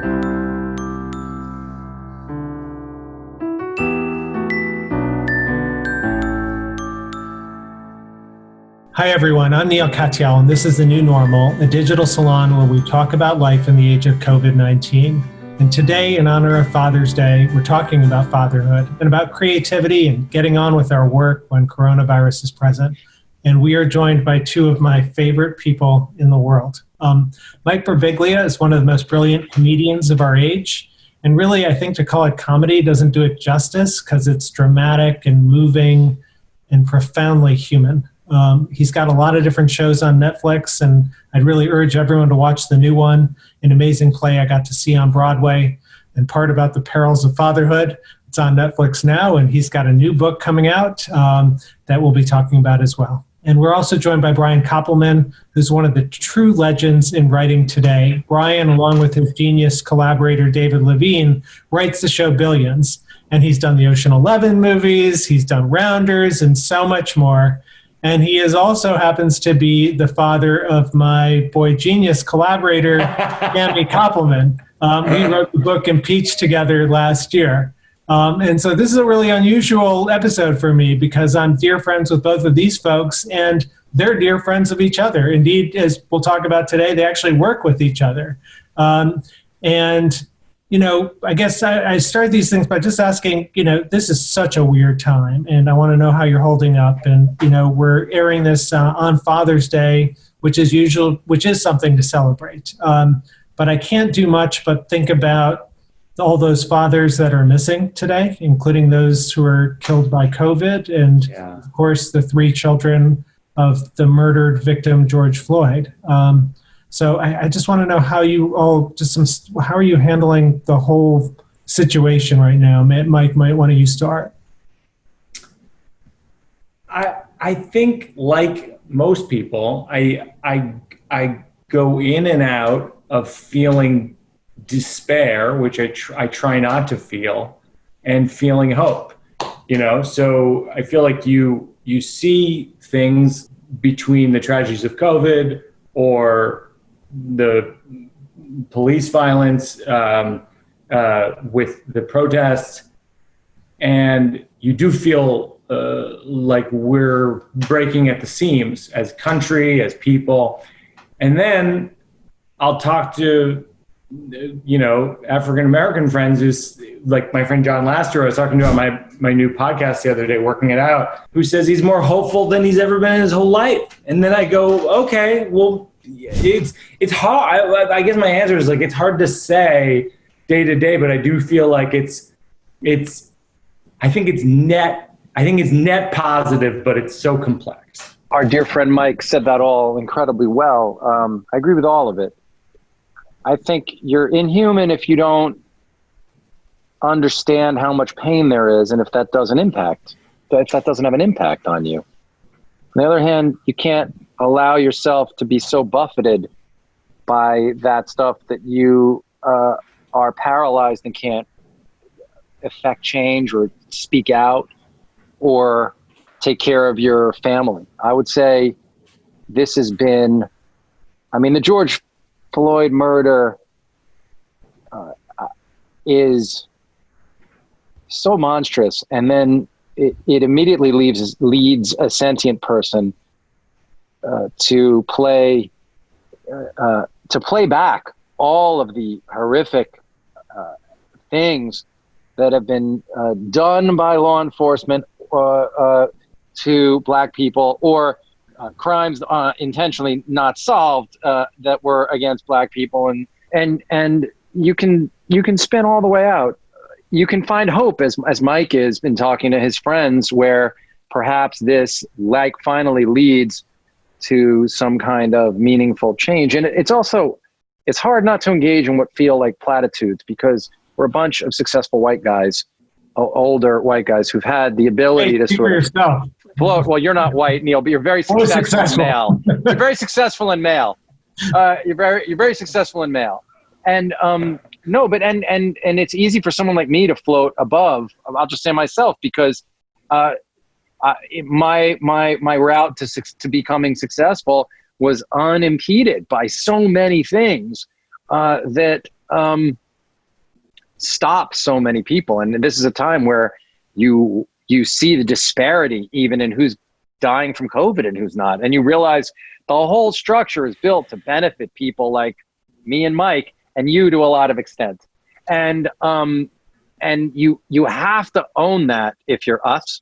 Hi, everyone. I'm Neal Katyal, and this is The New Normal, a digital salon where we talk about life in the age of COVID-19. And today, in honor of Father's Day, we're talking about fatherhood and about creativity and getting on with our work when coronavirus is present. And we are joined by two of my favorite people in the world. Mike Birbiglia is one of the most brilliant comedians of our age. And really, I think to call it comedy doesn't do it justice because it's dramatic and moving and profoundly human. He's got a lot of different shows on Netflix, and I'd really urge everyone to watch the new one, an amazing play I got to see on Broadway, and part about the perils of fatherhood. It's on Netflix now, and he's got a new book coming out that we'll be talking about as well. And we're also joined by Brian Koppelman, who's one of the true legends in writing today. Brian, along with his genius collaborator David Levine, writes the show Billions, and he's done the Ocean 11 movies, he's done Rounders, and so much more. And he also happens to be the father of my boy genius collaborator, Mike Koppelman. We wrote the book Impeached together last year. And so this is a really unusual episode for me because I'm dear friends with both of these folks, and they're dear friends of each other. Indeed, as we'll talk about today, they actually work with each other. You know, I guess I started these things by just asking, this is such a weird time, and I want to know how you're holding up. And, we're airing this on Father's Day, which is something to celebrate. But I can't do much but think about all those fathers that are missing today, including those who are killed by COVID. And, of course, the 3 children of the murdered victim, George Floyd. So I just want to know how how are you handling the whole situation right now? Mike, why don't you start? I think, like most people, I go in and out of feeling despair, which I try not to feel, and feeling hope. So I feel like you see things between the tragedies of COVID or the police violence with the protests, and you do feel like we're breaking at the seams as a country, as people. And then I'll talk to African-American friends, who's like my friend John Laster, I was talking to on my new podcast the other day, Working It Out, who says he's more hopeful than he's ever been in his whole life. And then I go, okay, well, it's hard. I guess my answer is it's hard to say day to day, but I do feel like I think it's net positive, but it's so complex. Our dear friend Mike said that all incredibly well. I agree with all of it. I think you're inhuman if you don't understand how much pain there is, and if that doesn't have an impact on you. On the other hand, you can't allow yourself to be so buffeted by that stuff that you are paralyzed and can't affect change or speak out or take care of your family. I would say this has been, the George Floyd murder is so monstrous, and then it immediately leads a sentient person to play back all of the horrific things that have been done by law enforcement to Black people, or crimes intentionally not solved that were against Black people, and you can spin all the way out. You can find hope, as Mike has been talking to his friends, where perhaps this finally leads to some kind of meaningful change. And it's hard not to engage in what feel like platitudes, because we're a bunch of successful white guys, older white guys who've had the ability to sort of float. Well, you're not white, Neal, but you're very successful in male. You're very successful in male. You're very successful in male. And no, but and it's easy for someone like me to float above. I'll just say myself, because my route to becoming successful was unimpeded by so many things that stop so many people. And this is a time where you see the disparity even in who's dying from COVID and who's not. And you realize the whole structure is built to benefit people like me and Mike and you to a lot of extent. And you have to own that if you're us.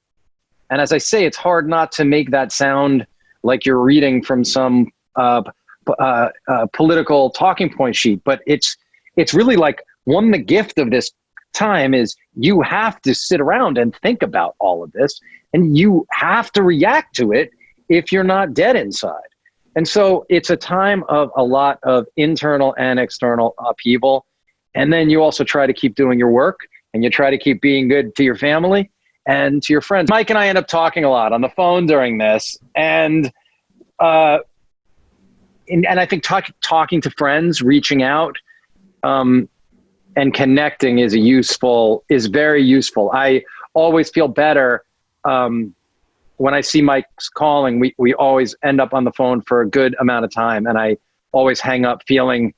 And as I say, it's hard not to make that sound like you're reading from some political talking point sheet, but it's really like the gift of this time is you have to sit around and think about all of this, and you have to react to it if you're not dead inside. And so it's a time of a lot of internal and external upheaval. And then you also try to keep doing your work, and you try to keep being good to your family and to your friends. Mike and I end up talking a lot on the phone during this. And I think talking to friends, reaching out, and connecting is very useful. I always feel better when I see Mike's calling. We always end up on the phone for a good amount of time, and I always hang up feeling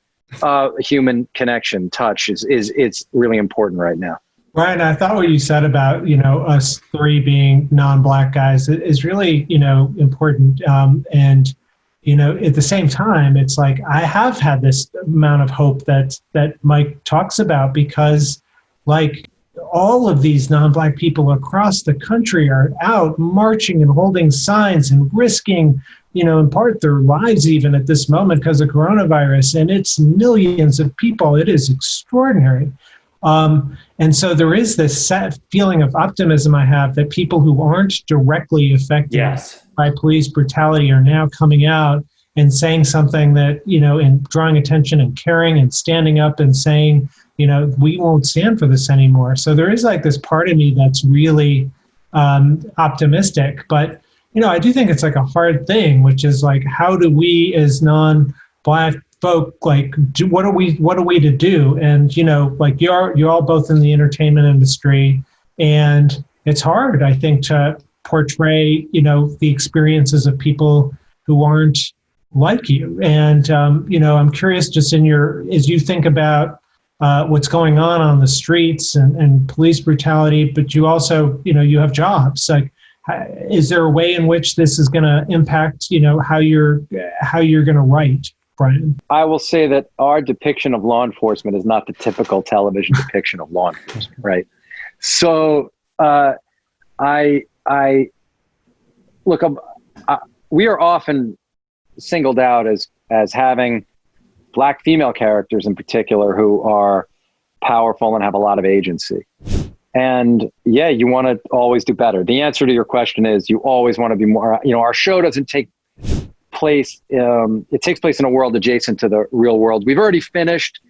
human connection, touch it's really important right now. Brian, I thought what you said about, us three being non-Black guys is really, important. And at the same time, it's like I have had this amount of hope that Mike talks about, because like all of these non-Black people across the country are out marching and holding signs and risking, in part their lives even at this moment because of coronavirus. And it's millions of people. It is extraordinary. And so there is this feeling of optimism I have that people who aren't directly affected by police brutality are now coming out and saying something that, and drawing attention and caring and standing up and saying, we won't stand for this anymore. So there is like this part of me that's really optimistic. But, I do think it's like a hard thing, which is like, how do we as non-Black folk, like, what are we to do? And, like you're all both in the entertainment industry, and it's hard, I think, to portray, the experiences of people who aren't like you. And, I'm curious just as you think about what's going on the streets and police brutality, but you also, you have jobs. Like, is there a way in which this is going to impact, how you're going to write, Brian? I will say that our depiction of law enforcement is not the typical television depiction of law enforcement, right? So we are often singled out as having Black female characters in particular who are powerful and have a lot of agency. And yeah, you want to always do better. The answer to your question is you always want to be more, our show doesn't take place, it takes place in a world adjacent to the real world. We've already finished,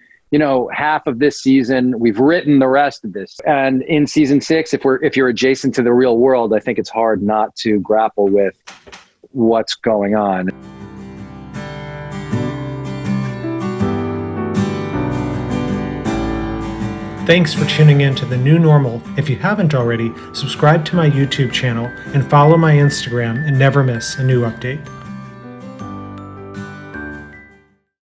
half of this season. We've written the rest of this. And in season 6, if you're adjacent to the real world, I think it's hard not to grapple with what's going on. Thanks for tuning in to The New Normal. If you haven't already, subscribe to my YouTube channel and follow my Instagram and never miss a new update.